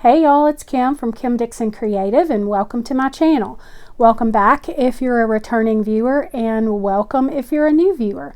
Hey y'all, it's Kim from Kim Dixon Creative and welcome to my channel. Welcome back if you're a returning viewer and welcome if you're a new viewer.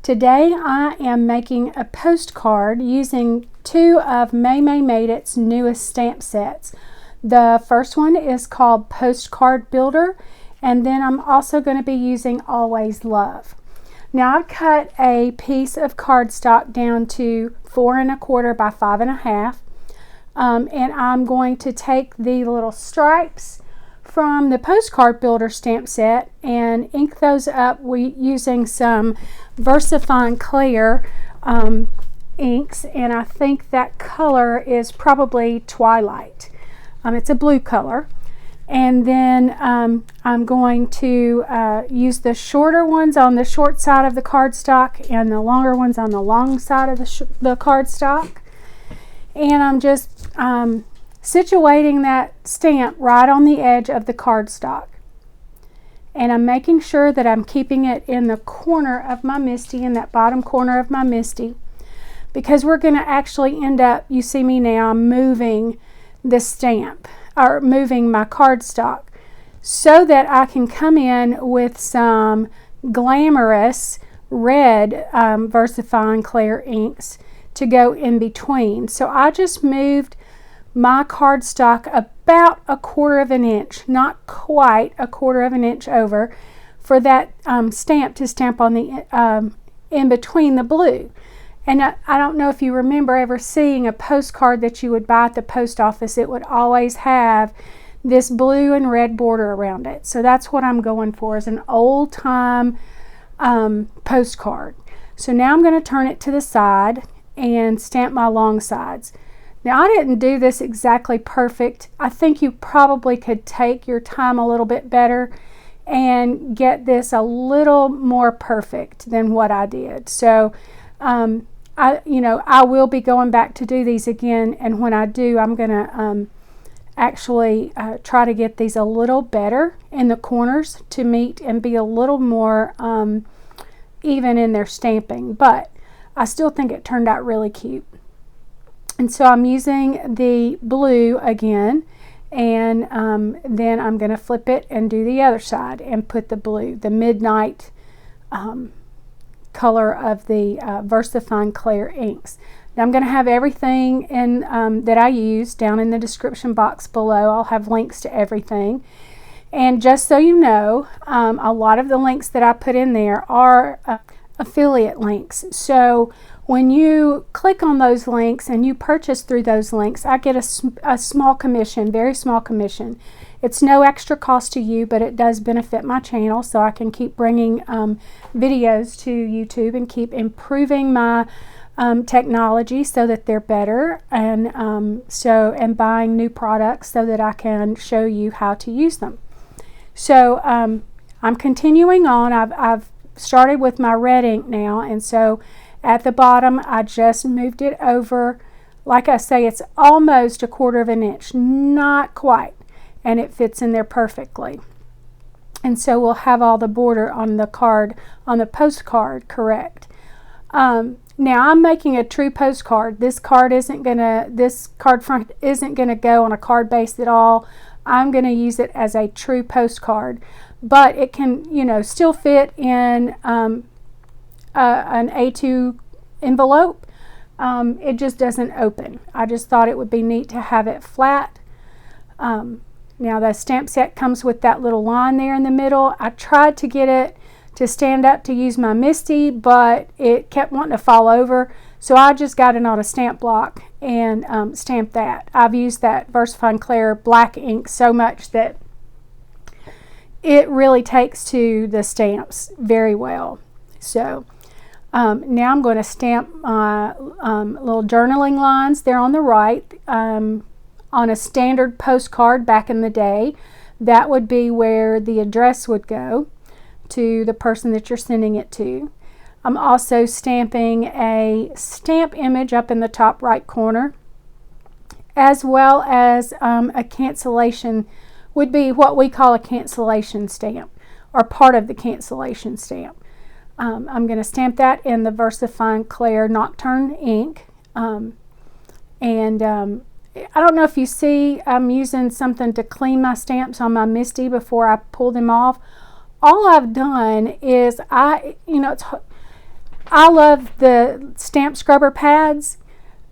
Today I am making a postcard using two of Maymay Made It's newest stamp sets. The first one is called Postcard Builder, and then I'm also going to be using Always Love. Now I've cut a piece of cardstock down to 4 1/4 by 5 1/2. And I'm going to take the little stripes from the Postcard Builder stamp set and ink those up using some VersaFine Clear inks, and I think that color is probably Twilight. It's a blue color. And then I'm going to use the shorter ones on the short side of the cardstock and the longer ones on the long side of the cardstock. And I'm just situating that stamp right on the edge of the cardstock. And I'm making sure that I'm keeping it in the corner of my MISTI, in that bottom corner of my MISTI, because we're going to actually end up, you see me now, moving the stamp, or moving my cardstock, so that I can come in with some glamorous red VersaFine Clear inks to go in between. So I just moved my cardstock about 1/4 inch, not quite 1/4 inch over, for that stamp to stamp on the in between the blue. And I don't know if you remember ever seeing a postcard that you would buy at the post office. It would always have this blue and red border around it. So that's what I'm going for, is an old time postcard. So now I'm going to turn it to the side and stamp my long sides. Now I didn't do this exactly perfect. I think you probably could take your time a little bit better and get this a little more perfect than what I did. So I will be going back to do these again, and when I do, I'm gonna actually try to get these a little better in the corners to meet and be a little more even in their stamping. But I still think it turned out really cute. And so I'm using the blue again, and then I'm going to flip it and do the other side and put the blue, the midnight color of the VersaFine Clear inks. Now I'm going to have everything in that I use down in the description box below. I'll have links to everything. And just so you know, a lot of the links that I put in there are affiliate links. So when you click on those links and you purchase through those links, I get a small commission, very small commission. It's no extra cost to you, but it does benefit my channel, so I can keep bringing videos to YouTube and keep improving my technology so that they're better, and and buying new products so that I can show you how to use them. So I'm continuing on. I've started with my red ink now, and so at the bottom I just moved it over. Like I say, it's almost 1/4 inch, not quite, and it fits in there perfectly. And so we'll have all the border on the card, on the postcard, correct. Now I'm making a true postcard. This card front isn't gonna go on a card base at all. I'm gonna use it as a true postcard, but it can, still fit in an A2 envelope. It just doesn't open. I just thought it would be neat to have it flat. Now the stamp set comes with that little line there in the middle. I tried to get it to stand up to use my MISTI, but it kept wanting to fall over, so I just got it on a stamp block and stamped that. I've used that VersaFine Clear black ink so much that it really takes to the stamps very well. So now I'm going to stamp my little journaling lines there on the right. On a standard postcard back in the day, that would be where the address would go to the person that you're sending it to. I'm also stamping a stamp image up in the top right corner, as well as a cancellation, would be what we call a cancellation stamp, or part of the cancellation stamp. I'm going to stamp that in the VersaFine Clear Nocturne ink, and I don't know if you see, I'm using something to clean my stamps on my Misty before I pull them off. All I've done is I love the stamp scrubber pads,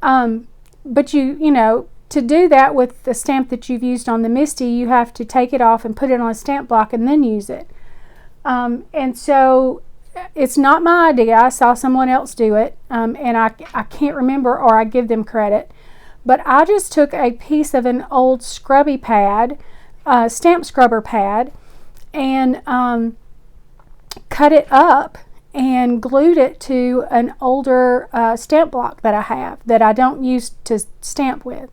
but to do that with the stamp that you've used on the Misty, you have to take it off and put it on a stamp block and then use it. And so it's not my idea. I saw someone else do it, and I can't remember, or I give them credit. But I just took a piece of an old scrubby pad, stamp scrubber pad, and cut it up and glued it to an older stamp block that I have that I don't use to stamp with.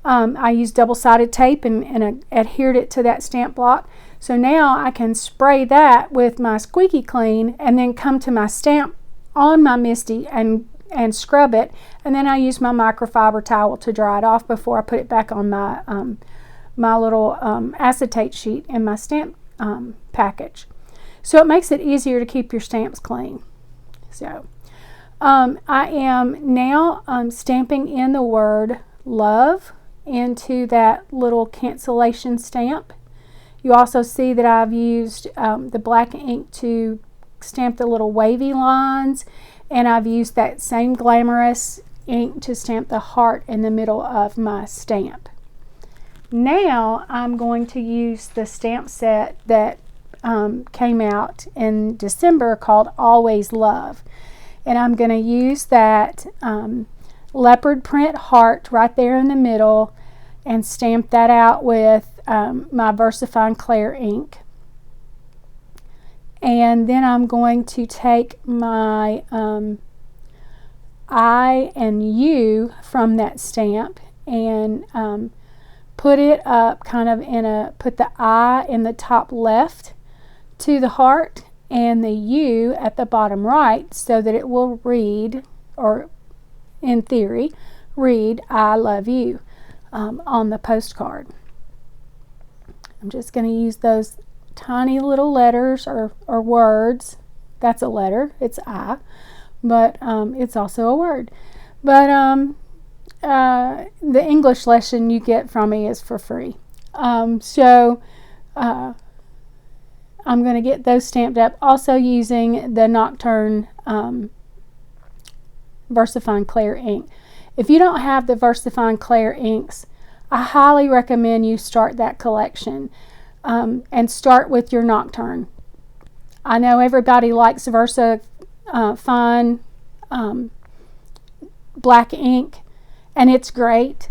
I used double-sided tape and adhered it to that stamp block. So now I can spray that with my squeaky clean and then come to my stamp on my Misty and scrub it, and then I use my microfiber towel to dry it off before I put it back on my my little acetate sheet in my stamp package. So it makes it easier to keep your stamps clean. So I am now stamping in the word love into that little cancellation stamp. You also see that I've used the black ink to stamp the little wavy lines, and I've used that same glamorous ink to stamp the heart in the middle of my stamp. Now I'm going to use the stamp set that came out in December called Always Love, and I'm going to use that leopard print heart right there in the middle and stamp that out with my VersaFine Clair ink. And then I'm going to take my I and U from that stamp and put it up kind of put the I in the top left to the heart and the U at the bottom right, so that it will read, or in theory, read I love you on the postcard. I'm just going to use those tiny little letters or words. That's a letter, it's I, but it's also a word. But the English lesson you get from me is for free. So I'm going to get those stamped up, also using the Nocturne VersaFine Clair ink. If you don't have the VersaFine Clair inks, I highly recommend you start that collection and start with your Nocturne. I know everybody likes VersaFine black ink, and it's great,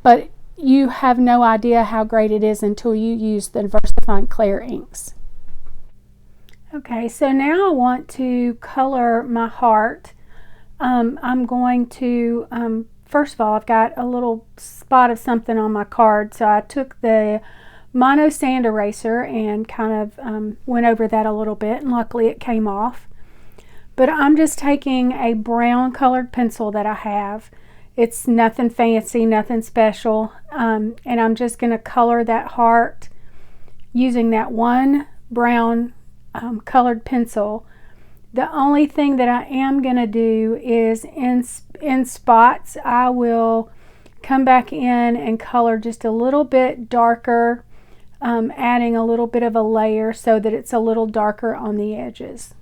but you have no idea how great it is until you use the VersaFine Clair inks. Okay, so now I want to color my heart. I'm going to, first of all, I've got a little spot of something on my card, so I took the Mono Sand Eraser and kind of went over that a little bit, and luckily it came off. But I'm just taking a brown colored pencil that I have. It's nothing fancy, nothing special, and I'm just going to color that heart using that one brown colored pencil. The only thing that I am going to do is in spots, I will come back in and color just a little bit darker, adding a little bit of a layer so that it's a little darker on the edges.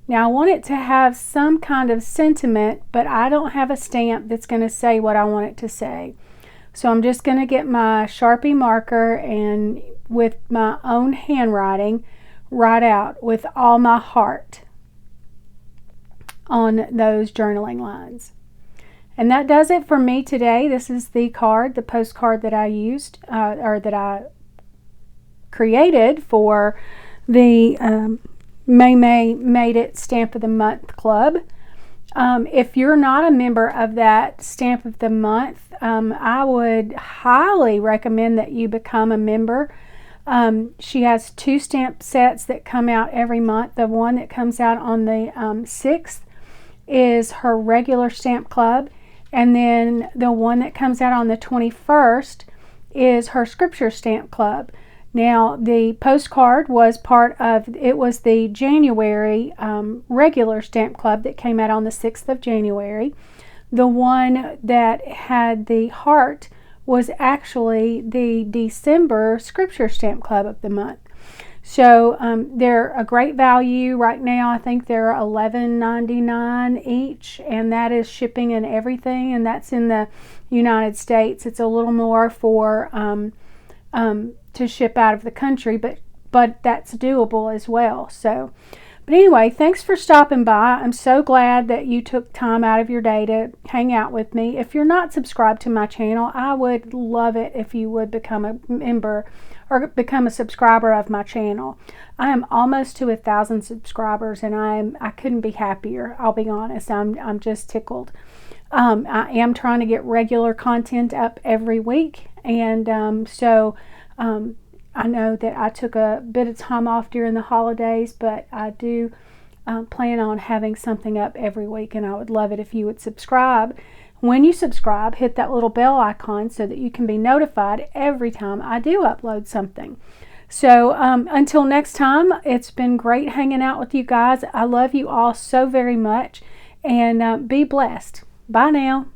Now I want it to have some kind of sentiment, but I don't have a stamp that's going to say what I want it to say. So I'm just going to get my Sharpie marker and with my own handwriting write out with all my heart on those journaling lines. And that does it for me today. This is the card, the postcard that I used, or that I created for the Maymay Made It Stamp of the Month Club. If you're not a member of that Stamp of the Month, I would highly recommend that you become a member. She has 2 stamp sets that come out every month. The one that comes out on the 6th is her regular stamp club, and then the one that comes out on the 21st is her scripture stamp club. Now the postcard was was the January regular stamp club that came out on the 6th of January. The one that had the heart was actually the December Scripture Stamp Club of the month. So they're a great value right now. I think they're $11.99 each, and that is shipping and everything, and that's in the United States. It's a little more for to ship out of the country, but that's doable as well. So, but anyway, thanks for stopping by. I'm so glad that you took time out of your day to hang out with me. If you're not subscribed to my channel, I would love it if you would become a member or become a subscriber of my channel. I am almost to 1,000 subscribers, and I couldn't be happier. I'll be honest. I'm just tickled. I am trying to get regular content up every week, and so I know that I took a bit of time off during the holidays, but I do plan on having something up every week, and I would love it if you would subscribe. When you subscribe, hit that little bell icon so that you can be notified every time I do upload something. So until next time, it's been great hanging out with you guys. I love you all so very much, and be blessed. Bye now.